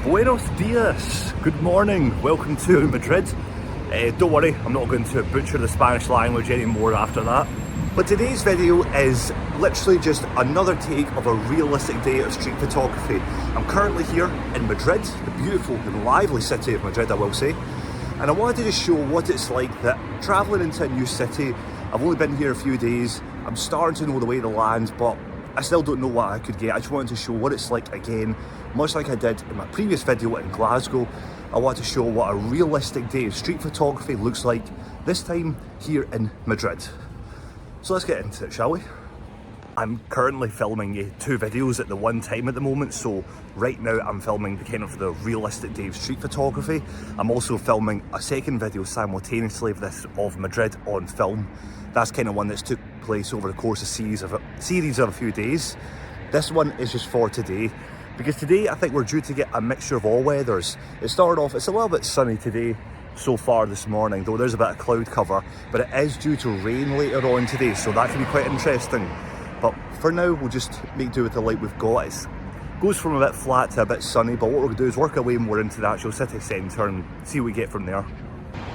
Buenos dias, good morning, welcome to Madrid. Don't worry, I'm not going to butcher the Spanish language anymore after that. But today's video is literally just another take of a realistic day of street photography. I'm currently here in Madrid, the beautiful and lively city of Madrid, I will say. And I wanted to just show what it's like that travelling into a new city. I've only been here a few days, I'm starting to know the way of the land, but I still don't know what I could get. I just wanted to show what it's like again, much like I did in my previous video in Glasgow. I want to show what a realistic day of street photography looks like, this time here in Madrid. So let's get into it, shall we? I'm currently filming two videos at the one time at the moment, so right now I'm filming the realistic day of street photography. I'm also filming a second video simultaneously of Madrid on film. That's kind of one that's took place over the course of a series of a few days. This one is just for today, because today I think we're due to get a mixture of all weathers. It started off, it's a little bit sunny today so far this morning, though there's a bit of cloud cover, but it is due to rain later on today, so that can be quite interesting. But for now, we'll just make do with the light we've got. It goes from a bit flat to a bit sunny, but what we're going to do is work our way more into the actual city centre and see what we get from there.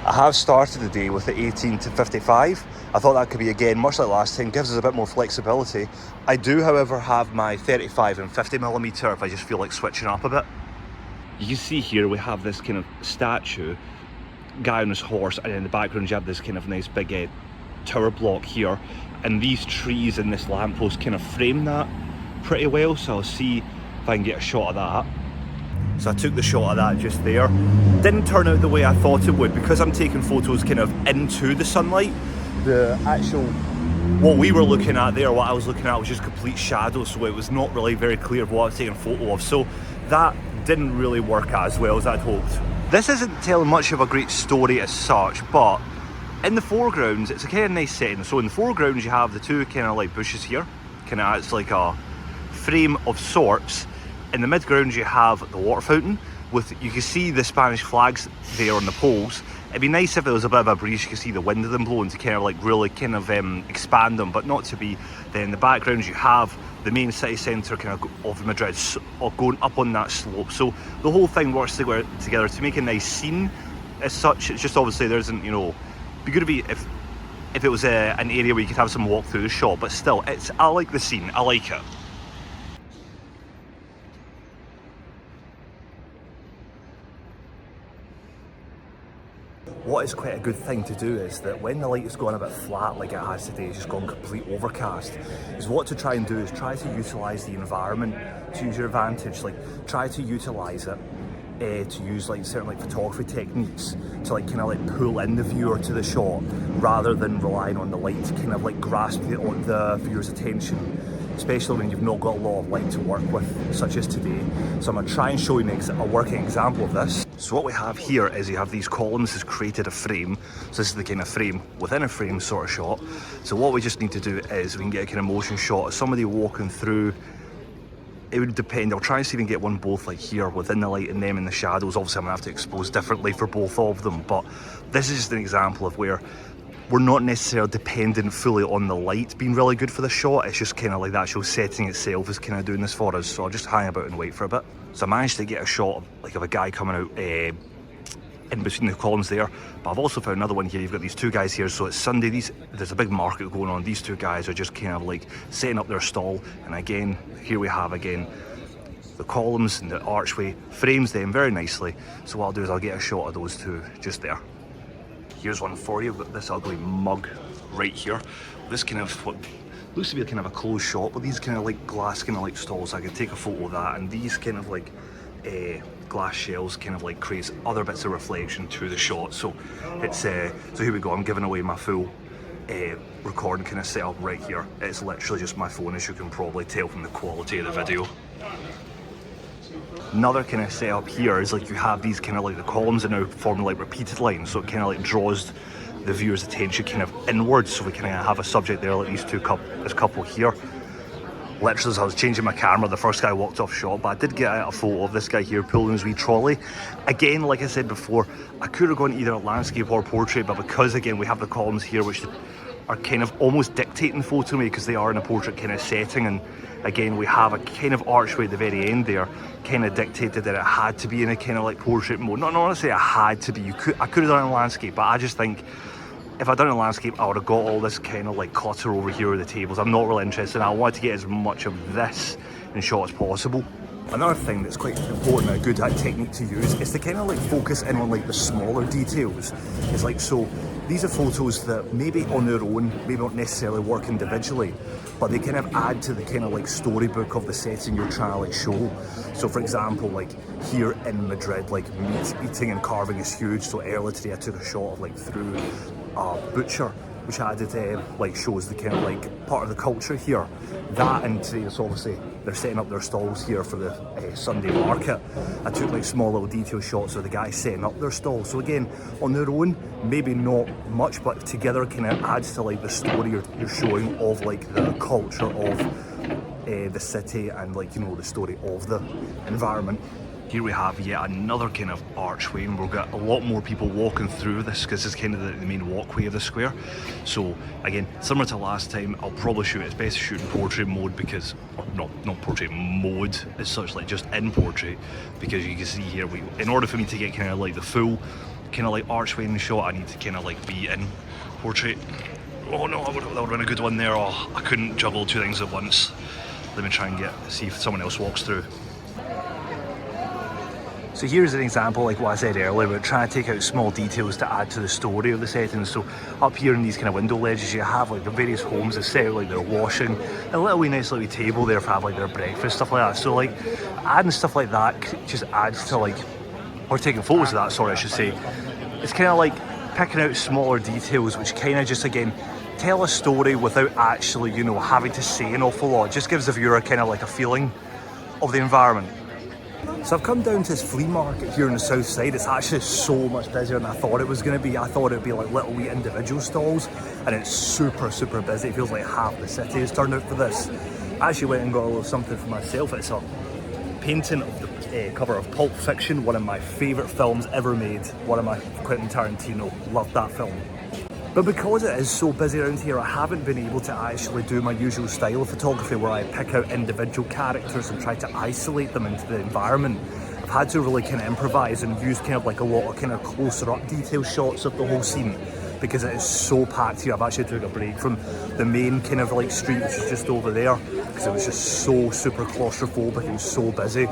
I have started the day with the 18 to 55. I thought that could be, again, much like last time, gives us a bit more flexibility. I do, however, have my 35 and 50mm if I just feel like switching up a bit. You can see here we have this kind of statue, guy on his horse, and in the background you have this kind of nice big tower block here, and these trees and this lamppost kind of frame that pretty well, so I'll see if I can get a shot of that. So I took the shot of that just there. Didn't turn out the way I thought it would, because I'm taking photos kind of into the sunlight. The actual, what we were looking at there, what I was looking at was just complete shadow, so it was not really very clear of what I was taking a photo of, so that didn't really work as well as I'd hoped. This isn't telling much of a great story as such, but in the foreground, it's a kind of nice setting. So in the foreground, you have the two kind of like bushes here, kind of acts like a frame of sorts. In the midground, you have the water fountain with, you can see the Spanish flags there on the poles. It'd be nice if there was a bit of a breeze, you could see the wind of them blowing to kind of like really kind of expand them, but not to be. Then in the background, you have the main city centre kind of Madrid going up on that slope. So the whole thing works together to make a nice scene as such. It's just obviously there isn't, you know, be good to be if it was an area where you could have some walk through the shop, but still, I like the scene, I like it. What is quite a good thing to do is that when the light is going a bit flat like it has today, it's just gone complete overcast, is what to try and do is try to utilise the environment to use your advantage. Like, try to utilise it to use like certain like photography techniques to like kind of like pull in the viewer to the shot, rather than relying on the light to kind of like grasp the viewer's attention, especially when you've not got a lot of light to work with, such as today. So I'm going to try and show you a working example of this. So what we have here is you have these columns has created a frame. So this is the kind of frame within a frame sort of shot. So what we just need to do is we can get a kind of motion shot of somebody walking through. It would depend, I'll try and see if we can get one both like here within the light and them in the shadows. Obviously I'm going to have to expose differently for both of them, but this is just an example of where we're not necessarily dependent fully on the light being really good for the shot. It's just kind of like the actual setting itself is kind of doing this for us. So I'll just hang about and wait for a bit. So I managed to get a shot of, like, of a guy coming out in between the columns there, but I've also found another one here. You've got these two guys here, so it's Sunday, there's a big market going on. These two guys are just kind of like setting up their stall, and again, here we have again the columns and the archway frames them very nicely. So what I'll do is I'll get a shot of those two just there. Here's one for you. We've got this ugly mug right here. This kind of what looks to be kind of a closed shop, but these kind of like glass kind of like stalls. I could take a photo of that, and these kind of like glass shells kind of like creates other bits of reflection to the shot. So it's so here we go. I'm giving away my full recording kind of setup right here. It's literally just my phone, as you can probably tell from the quality of the video. Another kind of setup here is like you have these kind of like the columns are now forming like repeated lines, so it kind of like draws the viewer's attention kind of inwards. So we kind of have a subject there like this couple here. Literally, as I was changing my camera, the first guy walked off shot, but I did get a photo of this guy here pulling his wee trolley. Again, like I said before, I could have gone either landscape or portrait, but because again we have the columns here which are kind of almost dictating the photo to me because they are in a portrait kind of setting, and again we have a kind of archway at the very end there, kind of dictated that it had to be in a kind of like portrait mode. Not honestly it had to be, I could have done it in landscape, but I just think if I'd done it in landscape I would have got all this kind of like clutter over here with the tables. I'm not really interested, and I wanted to get as much of this in shot as possible. Another thing that's quite important, a good technique to use, is to kind of like focus in on like the smaller details. It's like, so these are photos that maybe on their own, maybe not necessarily work individually, but they kind of add to the kind of like storybook of the setting you're trying to like show. So for example, like here in Madrid, like meat eating and carving is huge. So earlier today I took a shot of like through a butcher, which added like shows the kind of like part of the culture here. That, and today it's obviously they're setting up their stalls here for the Sunday market. I took like small little detail shots of the guys setting up their stalls. So again, on their own, maybe not much, but together kind of adds to like the story you're showing of like the culture of the city and like, you know, the story of the environment. Here we have yet another kind of archway, and we've got a lot more people walking through this because it's kind of the main walkway of the square. So again, similar to last time, I'll probably shoot, it's best to shoot in portrait mode because, or not portrait mode as such, like just in portrait, because you can see here, in order for me to get kind of like the full kind of like archway in the shot, I need to kind of like be in portrait. Oh no, that would have been a good one there. Oh, I couldn't juggle two things at once. Let me try and see if someone else walks through. So here's an example, like what I said earlier, about trying to take out small details to add to the story of the setting. So up here in these kind of window ledges, you have like the various homes that set out like their washing, and a little wee nice little table there for have like their breakfast, stuff like that. So like adding stuff like that just adds to like, or taking photos of that, sorry I should say. It's kind of like picking out smaller details which kind of just again tell a story without actually, you know, having to say an awful lot. It just gives the viewer kind of like a feeling of the environment. So I've come down to this flea market here on the south side. It's actually so much busier than I thought it was going to be. I thought it would be like little wee individual stalls, and it's super busy. It feels like half the city has turned out for this. I actually went and got a little something for myself. It's a painting of the cover of Pulp Fiction, one of my favourite films ever made. One of my Quentin Tarantino, loved that film. But because it is so busy around here, I haven't been able to actually do my usual style of photography where I pick out individual characters and try to isolate them into the environment. I've had to really kind of improvise and use kind of like a lot of kind of closer up detail shots of the whole scene because it is so packed here. I've actually took a break from the main kind of like street, which is just over there, because it was just so super claustrophobic and so busy.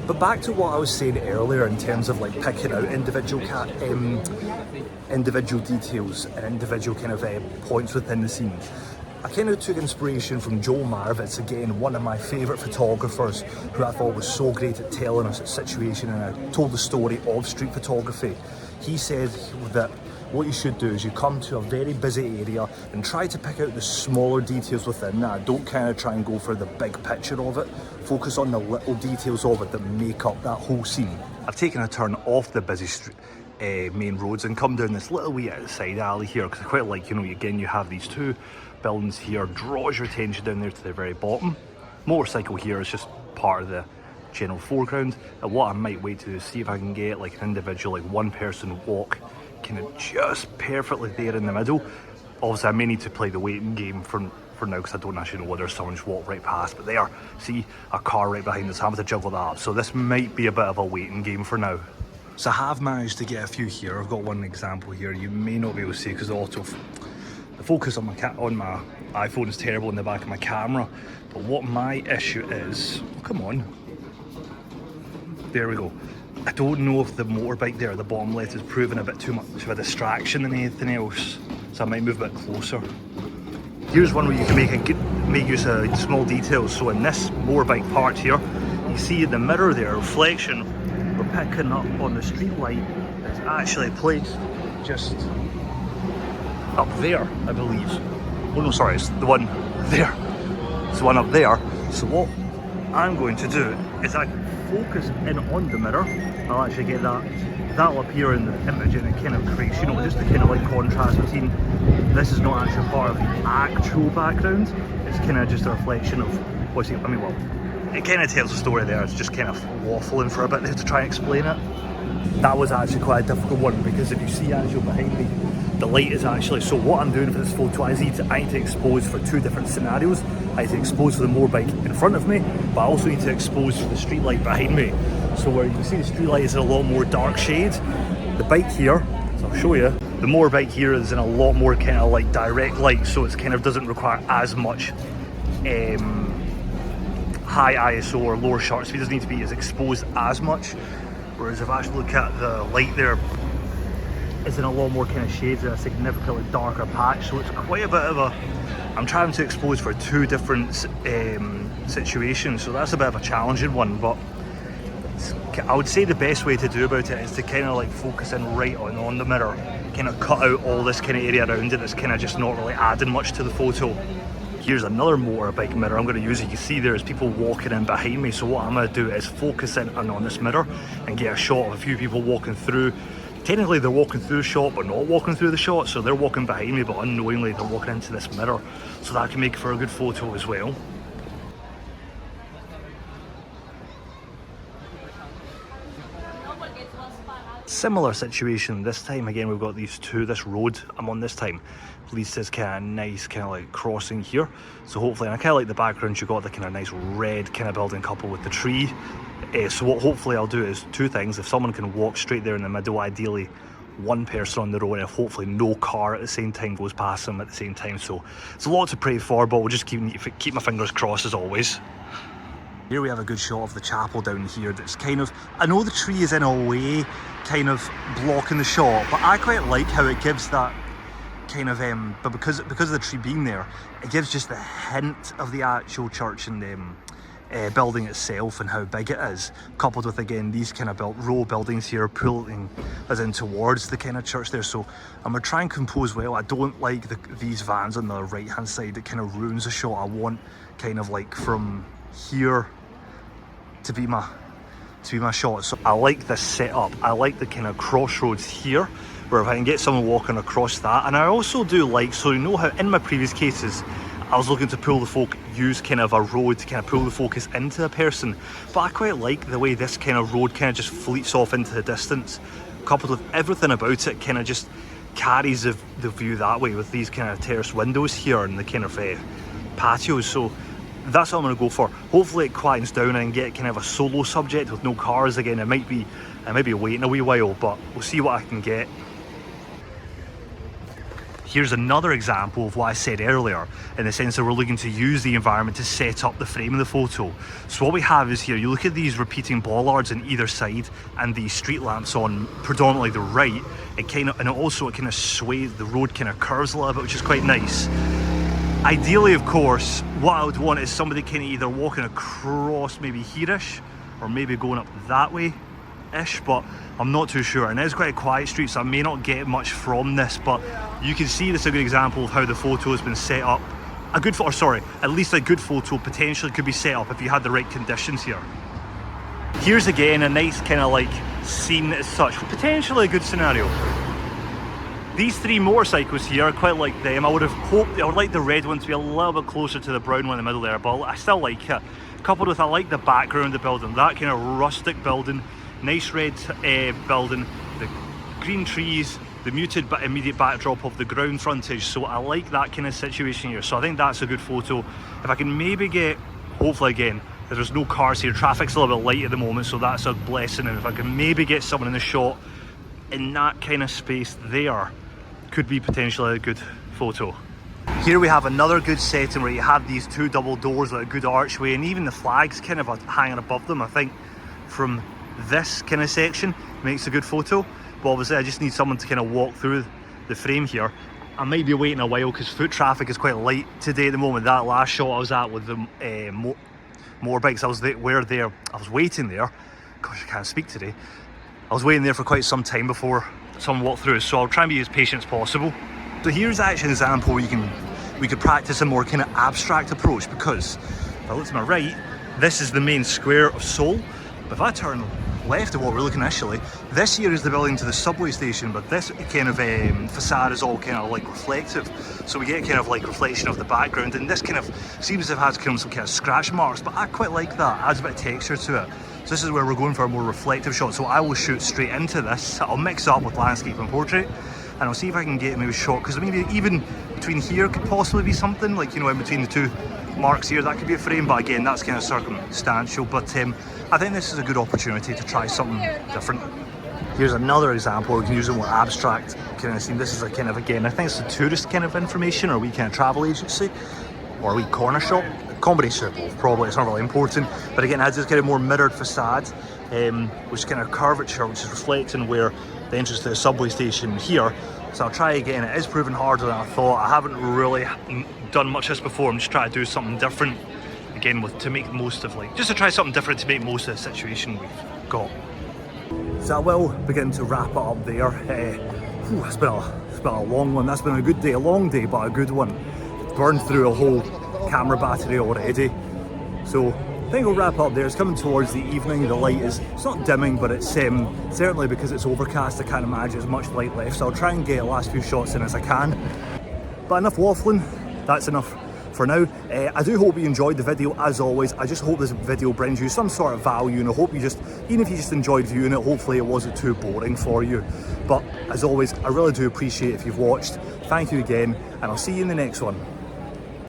But back to what I was saying earlier in terms of like picking out individual details and individual kind of points within the scene. I kind of took inspiration from Joel Marvitz, again, one of my favourite photographers who I thought was so great at telling us a situation and told the story of street photography. He said that what you should do is you come to a very busy area and try to pick out the smaller details within that. Don't kind of try and go for the big picture of it. Focus on the little details of it that make up that whole scene. I've taken a turn off the busy main roads and come down this little wee side alley here because I quite like, you know, again you have these two buildings here, draws your attention down there to the very bottom. Motorcycle here is just part of the general foreground, and what I might wait to do is see if I can get like an individual, like one person walk kind of just perfectly there in the middle. Obviously I may need to play the waiting game for now because I don't actually know whether someone just walked right past, but there, see a car right behind us, having to juggle that up, so this might be a bit of a waiting game for now. So I have managed to get a few here. I've got one example here. You may not be able to see because the focus on my iPhone is terrible in the back of my camera, but what my issue is, come on, there we go. I don't know if the motorbike there at the bottom left is proving a bit too much of a distraction than anything else, so I might move a bit closer. Here's one where you can make use of small details. So in this motorbike part here, you see in the mirror there, reflection we're picking up on the street light that's actually placed just up there, I believe. Oh no, sorry, it's the one there. It's the one up there. So what I'm going to do is I focus in on the mirror. I'll actually get that'll appear in the image, and it kind of creates, you know, just the kind of like contrast between this is not actually part of the actual background. It's kind of just a reflection of what's it kind of tells a story there. It's just kind of waffling for a bit there to try and explain it. That was actually quite a difficult one, because if you see actually behind me, the light is actually, so what I'm doing for this photo, I need to expose for two different scenarios. I need to expose for the motorbike in front of me, but I also need to expose for the street light behind me. So where you can see the street light is in a lot more dark shade, the bike here, so I'll show you, the motorbike here is in a lot more kind of like direct light, so it kind of doesn't require as much high ISO or lower shutter speed, doesn't need to be as exposed as much. Whereas if I actually look at the light there, it's in a lot more kind of shades and a significantly darker patch, so it's quite a bit of a, I'm trying to expose for two different situations, so that's a bit of a challenging one. But I would say the best way to do about it is to kind of like focus in right on the mirror, kind of cut out all this kind of area around it that's kind of just not really adding much to the photo. Here's another motorbike mirror I'm going to use. You can see there's people walking in behind me, so what I'm going to do is focus in on this mirror and get a shot of a few people walking through. Technically they're walking through the shot but not walking through the shot, so they're walking behind me but unknowingly they're walking into this mirror, so that can make for a good photo as well. Similar situation this time. Again, we've got these two, this road I'm on this time leads to this kind of nice kind of like crossing here, so hopefully, and I kind of like the background, you got the kind of nice red kind of building coupled with the tree. So what hopefully I'll do is two things. If someone can walk straight there in the middle, ideally one person on the road, and hopefully no car at the same time goes past them at the same time. So it's a lot to pray for, but we'll just keep my fingers crossed as always. Here we have a good shot of the chapel down here that's kind of, I know the tree is in a way kind of blocking the shot, but I quite like how it gives that kind of, but because of the tree being there, it gives just a hint of the actual church and building itself and how big it is, coupled with again these kind of row buildings here pulling us in towards the kind of church there. So I'm going to try and compose well. I don't like these vans on the right hand side, that kind of ruins the shot. I want kind of like from here to be my shot. So I like this setup. I like the kind of crossroads here, where if I can get someone walking across that. And I also do like, so you know how in my previous cases I was looking to use kind of a road to kind of pull the focus into a person, but I quite like the way this kind of road kind of just fleets off into the distance, coupled with everything about it kind of just carries the view that way, with these kind of terrace windows here and the kind of patios. So that's what I'm going to go for. Hopefully it quietens down and get kind of a solo subject with no cars again. I might be waiting a wee while, but we'll see what I can get. Here's another example of what I said earlier, in the sense that we're looking to use the environment to set up the frame of the photo. So what we have is here, you look at these repeating bollards on either side and the street lamps on predominantly the right, it kind of sways, the road kind of curves a little bit, which is quite nice. Ideally, of course, what I would want is somebody kind of either walking across maybe here-ish, or maybe going up that way-ish, but I'm not too sure. And it is quite a quiet street, so I may not get much from this, but you can see this is a good example of how the photo has been set up. At least a good photo potentially could be set up if you had the right conditions here. Here's again a nice kind of like scene as such, potentially a good scenario. These three motorcycles here, I quite like them. I would like the red one to be a little bit closer to the brown one in the middle there, but I still like it. Coupled with, I like the background of the building, that kind of rustic building, nice red building, the green trees, the muted but immediate backdrop of the ground frontage. So I like that kind of situation here. So I think that's a good photo. If I can maybe get, hopefully again, there's no cars here, traffic's a little bit light at the moment, so that's a blessing. And if I can maybe get someone in the shot in that kind of space there, could be potentially a good photo. Here we have another good setting where you have these two double doors with a good archway, and even the flags kind of hanging above them. I think from this kind of section makes a good photo, but obviously I just need someone to kind of walk through the frame here. I might be waiting a while because foot traffic is quite light today at the moment. That last shot I was at with the motorbikes, I was waiting there. Gosh, I can't speak today. I was waiting there for quite some time before someone walked through, so I'll try and be as patient as possible. So here's actually an example where we could practice a more kind of abstract approach, because if I look to my right, this is the main square of Seoul, but if I turn left of what we're looking initially. This here is the building to the subway station, but this kind of facade is all kind of like reflective. So we get kind of like reflection of the background, and this kind of seems to have had kind of some kind of scratch marks, but I quite like that, adds a bit of texture to it. So this is where we're going for a more reflective shot. So I will shoot straight into this. I'll mix it up with landscape and portrait, and I'll see if I can get maybe a shot, because maybe even between here could possibly be something, like, you know, in between the two marks here, that could be a frame, but again, that's kind of circumstantial. But I think this is a good opportunity to try something different. Here's another example where we can use a more abstract kind of scene. This is a kind of, again, I think it's a tourist kind of information, or a wee kind of travel agency, or a wee corner shop. Combination of both, probably. It's not really important, but again, it has this kind of more mirrored facade, which is kind of curvature, which is reflecting where the entrance to the subway station here. So I'll try again. It is proving harder than I thought. I haven't really done much of this before. I'm just trying to do something different again, to make most of, like, just to try something different to make most of the situation we've got. So I will begin to wrap it up there. It's been a long one. That's been a good day, a long day, but a good one. Burned through a whole camera battery already. So I think we'll wrap up there. It's coming towards the evening. The light it's not dimming, but it's certainly, because it's overcast, I can't imagine there's much light left. So I'll try and get the last few shots in as I can. But enough waffling, that's enough for now. I do hope you enjoyed the video. As always, I just hope this video brings you some sort of value, and I hope you just, even if you just enjoyed viewing it, hopefully it wasn't too boring for you. But as always, I really do appreciate if you've watched. Thank you again, and I'll see you in the next one.